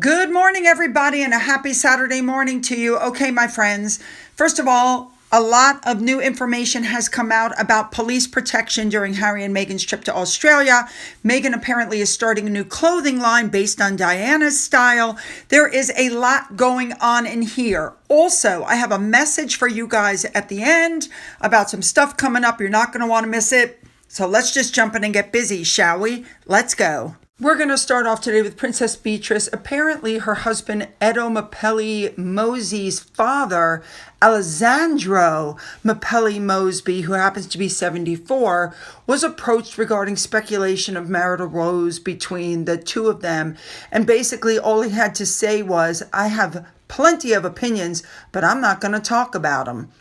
Good morning, everybody, and a happy Saturday morning to you. Okay, my friends. First of all, a lot of new information has come out about police protection during Harry and Meghan's trip to Australia. Meghan apparently is starting a new clothing line based on Diana's style. There is a lot going on in here. Also, I have a message for you guys at the end about some stuff coming up. You're not going to want to miss it. So let's just jump in and get busy, shall we? Let's go. We're going to start off today with Princess Beatrice. Apparently, her husband, Edo Mapelli Mosby's father, Alessandro Mapelli Mosby, who happens to be 74, was approached regarding speculation of marital woes between the two of them. And basically, all he had to say was, I have plenty of opinions, but I'm not going to talk about them.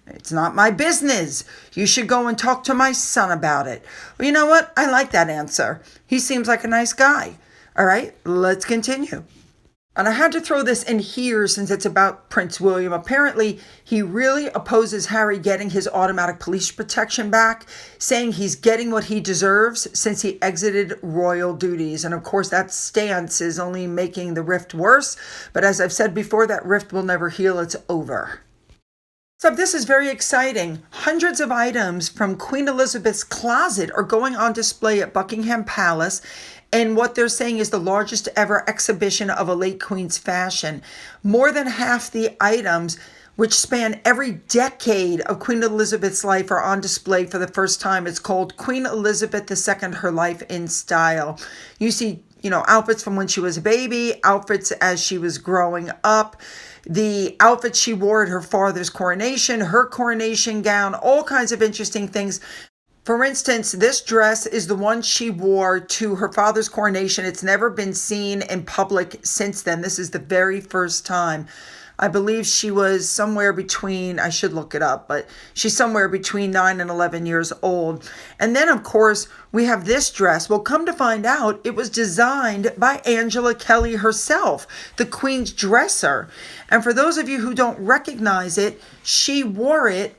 It's not my business. You should go and talk to my son about it. Well, you know what? I like that answer. He seems like a nice guy. All right, let's continue. And I had to throw this in here since it's about Prince William. Apparently, he really opposes Harry getting his automatic police protection back, saying he's getting what he deserves since he exited royal duties. And of course, that stance is only making the rift worse. But as I've said before, that rift will never heal. It's over. So this is very exciting. Hundreds of items from Queen Elizabeth's closet are going on display at Buckingham Palace. And what they're saying is the largest ever exhibition of a late Queen's fashion. More than half the items, which span every decade of Queen Elizabeth's life, are on display for the first time. It's called Queen Elizabeth II, Her Life in Style. You see, outfits from when she was a baby, outfits as she was growing up, the outfits she wore at her father's coronation, her coronation gown, all kinds of interesting things. For instance, this dress is the one she wore to her father's coronation. It's never been seen in public since then. This is the very first time. I believe she was somewhere between, I should look it up, but she's somewhere between 9 and 11 years old. And then, of course, we have this dress. Well, come to find out, it was designed by Angela Kelly herself, the Queen's dresser. And for those of you who don't recognize it, she wore it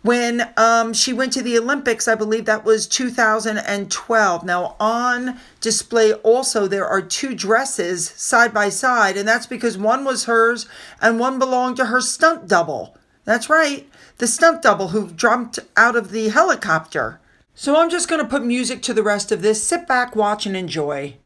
when she went to the Olympics. I believe that was 2012. Now, on display also, there are two dresses side by side, and that's because one was hers and one belonged to her stunt double. That's right, the stunt double who jumped out of the helicopter. So I'm just going to put music to the rest of this. Sit back, watch, and enjoy.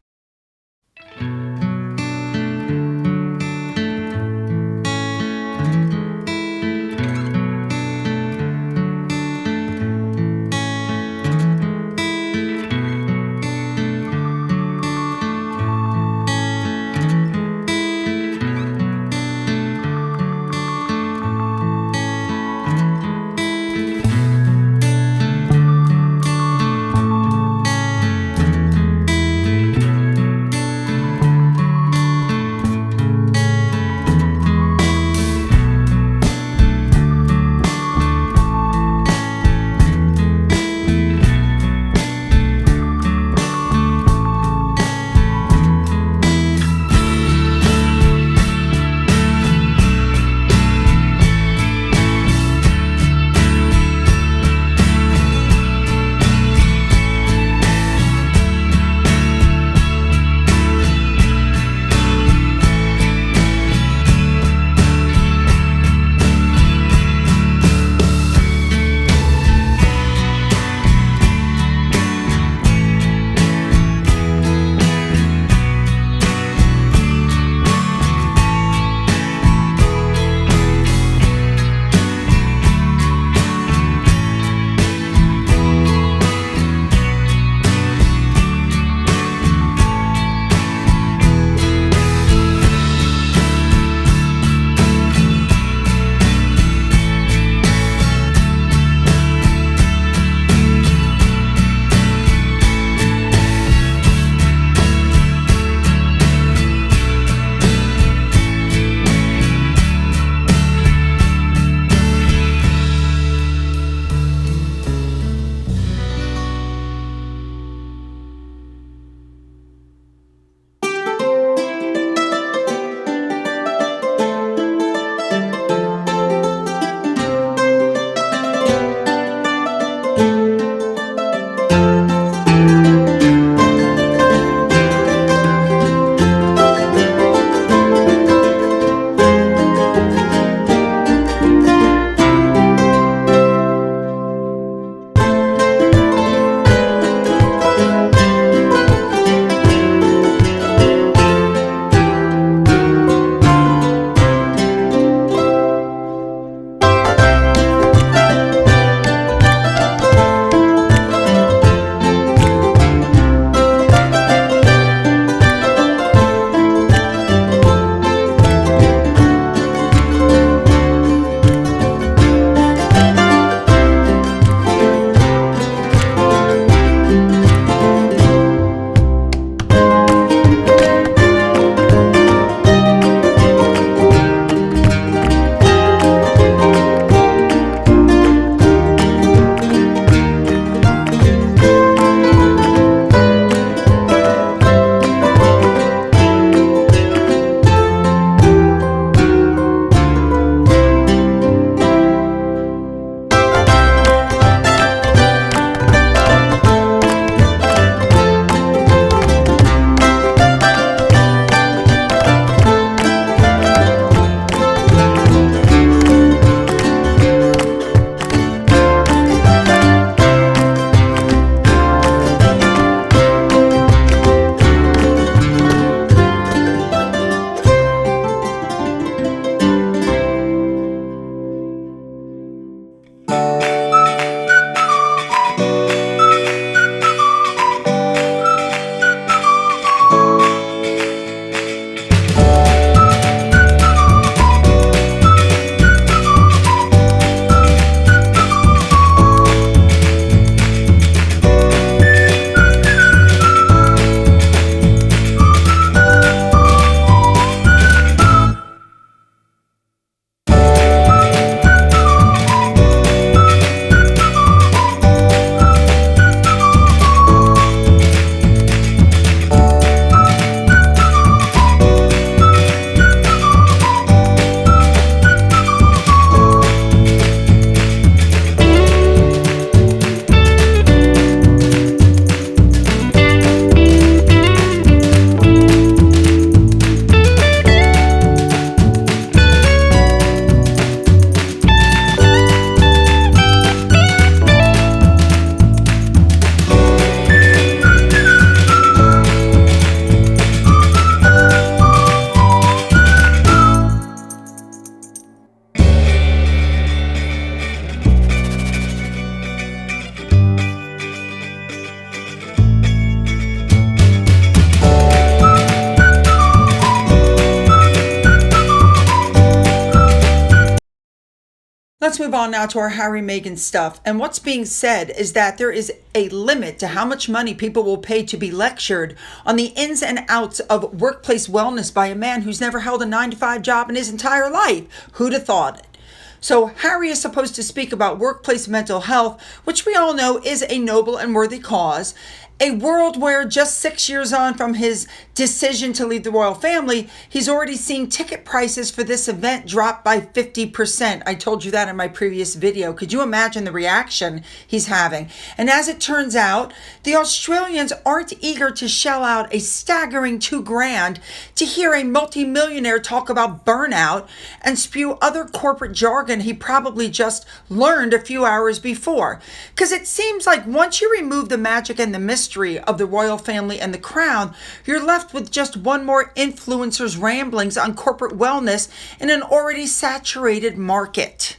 Let's move on now to our Harry and Meghan stuff. And what's being said is that there is a limit to how much money people will pay to be lectured on the ins and outs of workplace wellness by a man who's never held a 9-to-5 job in his entire life. Who'd have thought it? So Harry is supposed to speak about workplace mental health, which we all know is a noble and worthy cause. A world where just 6 years on from his decision to leave the royal family, he's already seeing ticket prices for this event drop by 50%. I told you that in my previous video. Could you imagine the reaction he's having? And as it turns out, the Australians aren't eager to shell out a staggering $2,000 to hear a multimillionaire talk about burnout and spew other corporate jargon he probably just learned a few hours before. Because it seems like once you remove the magic and the mystery of the royal family and the crown, you're left with just one more influencer's ramblings on corporate wellness in an already saturated market.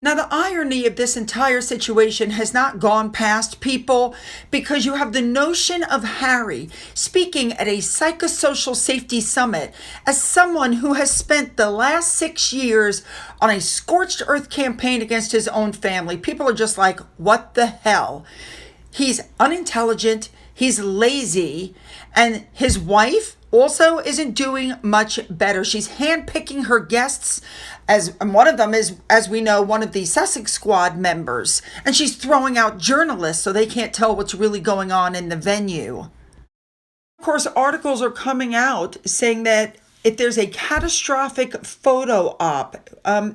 Now, the irony of this entire situation has not gone past people, because you have the notion of Harry speaking at a psychosocial safety summit as someone who has spent the last 6 years on a scorched earth campaign against his own family. People are just like, what the hell? He's unintelligent, he's lazy, and his wife also isn't doing much better. She's handpicking her guests, and one of them is, as we know, one of the Sussex Squad members, and she's throwing out journalists so they can't tell what's really going on in the venue. Of course, articles are coming out saying that if there's a catastrophic photo op,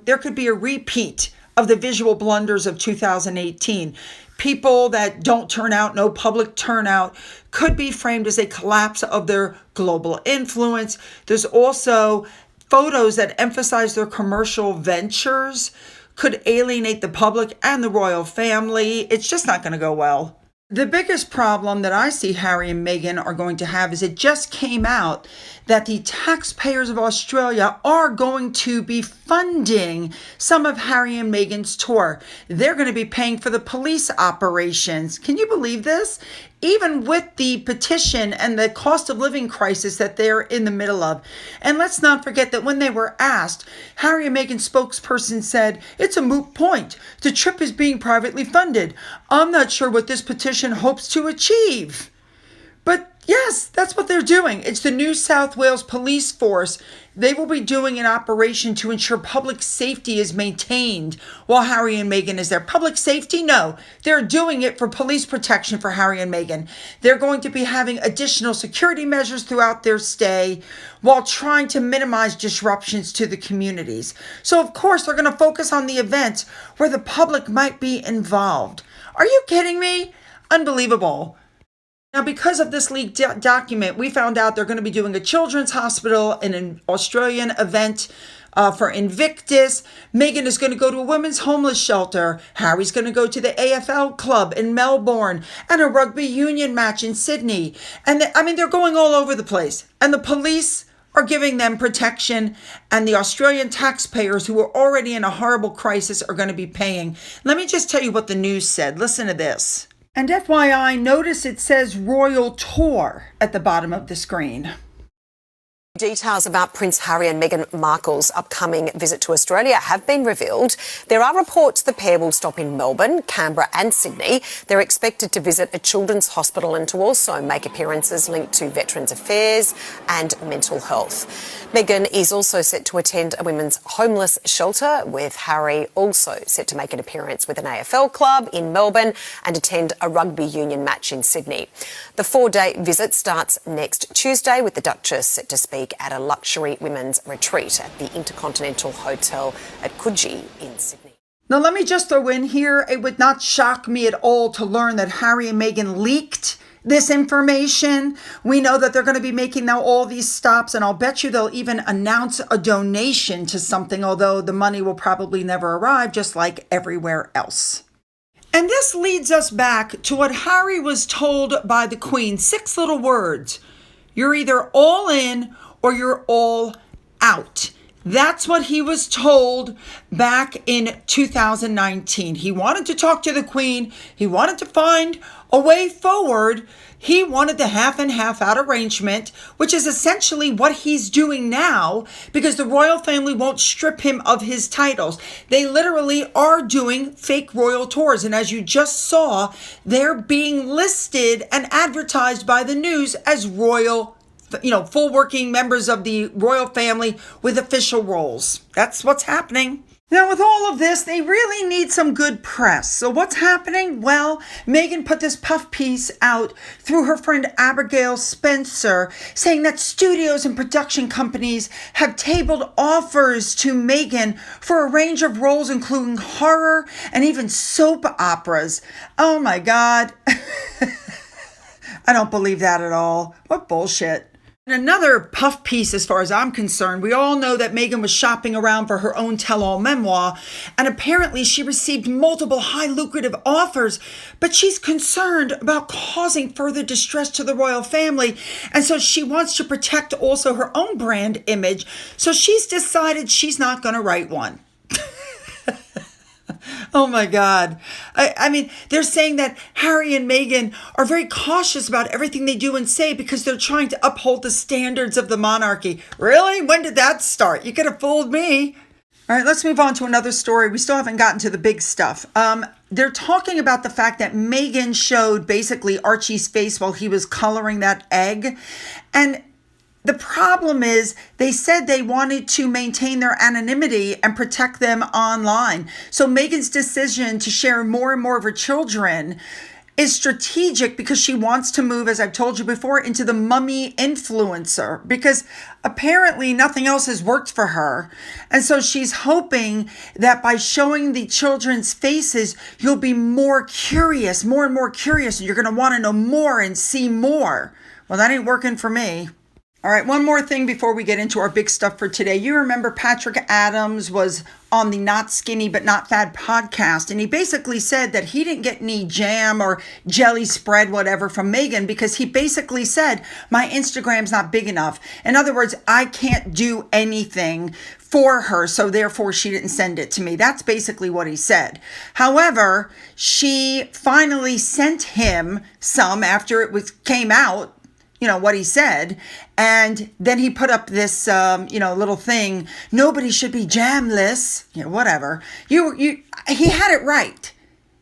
there could be a repeat of the visual blunders of 2018. People that don't turn out, no public turnout, could be framed as a collapse of their global influence. There's also photos that emphasize their commercial ventures, could alienate the public and the royal family. It's just not going to go well. The biggest problem that I see Harry and Meghan are going to have is it just came out that the taxpayers of Australia are going to be funding some of Harry and Meghan's tour. They're going to be paying for the police operations. Can you believe this? Even with the petition and the cost of living crisis that they're in the middle of. And let's not forget that when they were asked, Harry and Meghan's spokesperson said, it's a moot point. The trip is being privately funded. I'm not sure what this petition hopes to achieve. But yes, that's what they're doing. It's the New South Wales Police Force. They will be doing an operation to ensure public safety is maintained while Harry and Meghan is there. Public safety? No. They're doing it for police protection for Harry and Meghan. They're going to be having additional security measures throughout their stay while trying to minimize disruptions to the communities. So, of course, they're going to focus on the events where the public might be involved. Are you kidding me? Unbelievable. Now, because of this leaked document, we found out they're going to be doing a children's hospital in an Australian event for Invictus. Meghan is going to go to a women's homeless shelter. Harry's going to go to the AFL club in Melbourne and a rugby union match in Sydney. And they're going all over the place. And the police are giving them protection, and the Australian taxpayers, who are already in a horrible crisis, are going to be paying. Let me just tell you what the news said. Listen to this. And FYI, notice it says Royal Tour at the bottom of the screen. Details about Prince Harry and Meghan Markle's upcoming visit to Australia have been revealed. There are reports the pair will stop in Melbourne, Canberra and Sydney. They're expected to visit a children's hospital and to also make appearances linked to Veterans Affairs and mental health. Meghan is also set to attend a women's homeless shelter, with Harry also set to make an appearance with an AFL club in Melbourne and attend a rugby union match in Sydney. The 4-day visit starts next Tuesday, with the Duchess set to speak at a luxury women's retreat at the Intercontinental Hotel at Coogee in Sydney. Now, let me just throw in here, it would not shock me at all to learn that Harry and Meghan leaked this information. We know that they're going to be making now all these stops, and I'll bet you they'll even announce a donation to something, although the money will probably never arrive, just like everywhere else. And this leads us back to what Harry was told by the Queen. 6 little words. You're either all in or you're all out. That's what he was told back in 2019. He wanted to talk to the Queen. He wanted to find a way forward. He wanted the half and half out arrangement, which is essentially what he's doing now because the royal family won't strip him of his titles. They literally are doing fake royal tours. And as you just saw, they're being listed and advertised by the news as royal, full working members of the royal family with official roles. That's what's happening. Now, with all of this, they really need some good press. So what's happening? Well, Meghan put this puff piece out through her friend Abigail Spencer, saying that studios and production companies have tabled offers to Meghan for a range of roles, including horror and even soap operas. Oh my God. I don't believe that at all. What bullshit. And another puff piece, as far as I'm concerned, we all know that Meghan was shopping around for her own tell-all memoir, and apparently she received multiple high lucrative offers, but she's concerned about causing further distress to the royal family, and so she wants to protect also her own brand image, so she's decided she's not going to write one. Oh my God. I mean, they're saying that Harry and Meghan are very cautious about everything they do and say because they're trying to uphold the standards of the monarchy. Really? When did that start? You could have fooled me. All right, let's move on to another story. We still haven't gotten to the big stuff. They're talking about the fact that Meghan showed basically Archie's face while he was coloring that egg. And the problem is they said they wanted to maintain their anonymity and protect them online. So Meghan's decision to share more and more of her children is strategic because she wants to move, as I've told you before, into the mummy influencer because apparently nothing else has worked for her. And so she's hoping that by showing the children's faces, you'll be more curious, more and more curious, and you're going to want to know more and see more. Well, that ain't working for me. All right, one more thing before we get into our big stuff for today. You remember Patrick Adams was on the Not Skinny But Not Fat podcast, and he basically said that he didn't get any jam or jelly spread, whatever, from Meghan because he basically said, my Instagram's not big enough. In other words, I can't do anything for her, so therefore she didn't send it to me. That's basically what he said. However, she finally sent him some after it came out, what he said. And then he put up this, little thing. Nobody should be jamless. Whatever. He had it right.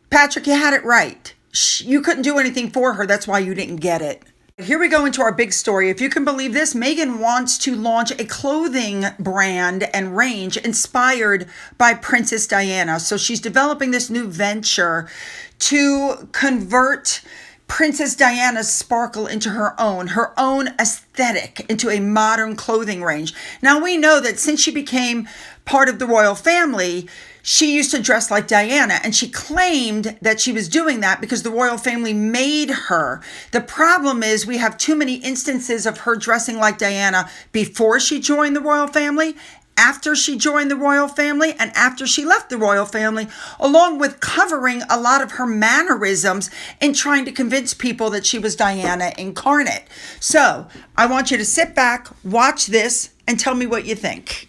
Patrick, you had it right. You couldn't do anything for her. That's why you didn't get it. Here we go into our big story. If you can believe this, Meghan wants to launch a clothing brand and range inspired by Princess Diana. So she's developing this new venture to convert Princess Diana's sparkle into her own aesthetic, into a modern clothing range. Now, we know that since she became part of the royal family, she used to dress like Diana, and she claimed that she was doing that because the royal family made her. The problem is we have too many instances of her dressing like Diana before she joined the royal family, after she joined the royal family, and after she left the royal family, along with covering a lot of her mannerisms and trying to convince people that she was Diana incarnate. So I want you to sit back, watch this, and tell me what you think.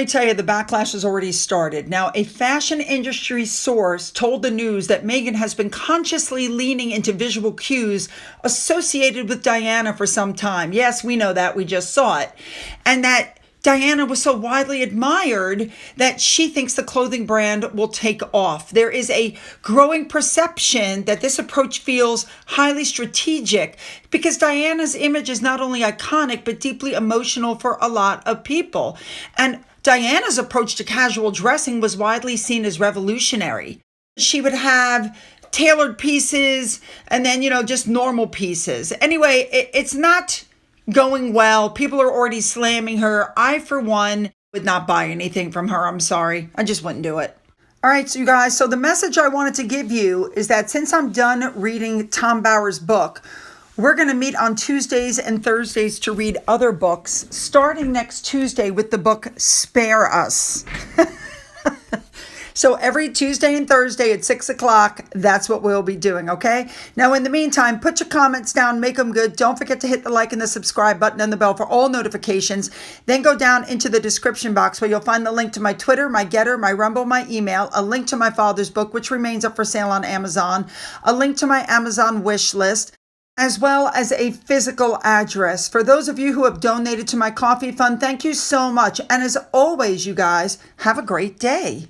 me tell you, the backlash has already started. Now, a fashion industry source told the news that Meghan has been consciously leaning into visual cues associated with Diana for some time. Yes, we know that. We just saw it. And that Diana was so widely admired that she thinks the clothing brand will take off. There is a growing perception that this approach feels highly strategic because Diana's image is not only iconic, but deeply emotional for a lot of people. And Diana's approach to casual dressing was widely seen as revolutionary. She would have tailored pieces and then, just normal pieces. Anyway, it's not going well. People are already slamming her. I, for one, would not buy anything from her. I'm sorry. I just wouldn't do it. All right, so you guys, so the message I wanted to give you is that since I'm done reading Tom Bower's book, we're going to meet on Tuesdays and Thursdays to read other books, starting next Tuesday with the book Spare Us. So every Tuesday and Thursday at 6 o'clock, that's what we'll be doing, okay? Now, in the meantime, put your comments down, make them good. Don't forget to hit the like and the subscribe button and the bell for all notifications. Then go down into the description box where you'll find the link to my Twitter, my Gettr, my Rumble, my email, a link to my father's book, which remains up for sale on Amazon, a link to my Amazon wish list, as well as a physical address. For those of you who have donated to my coffee fund, thank you so much. And as always, you guys, have a great day.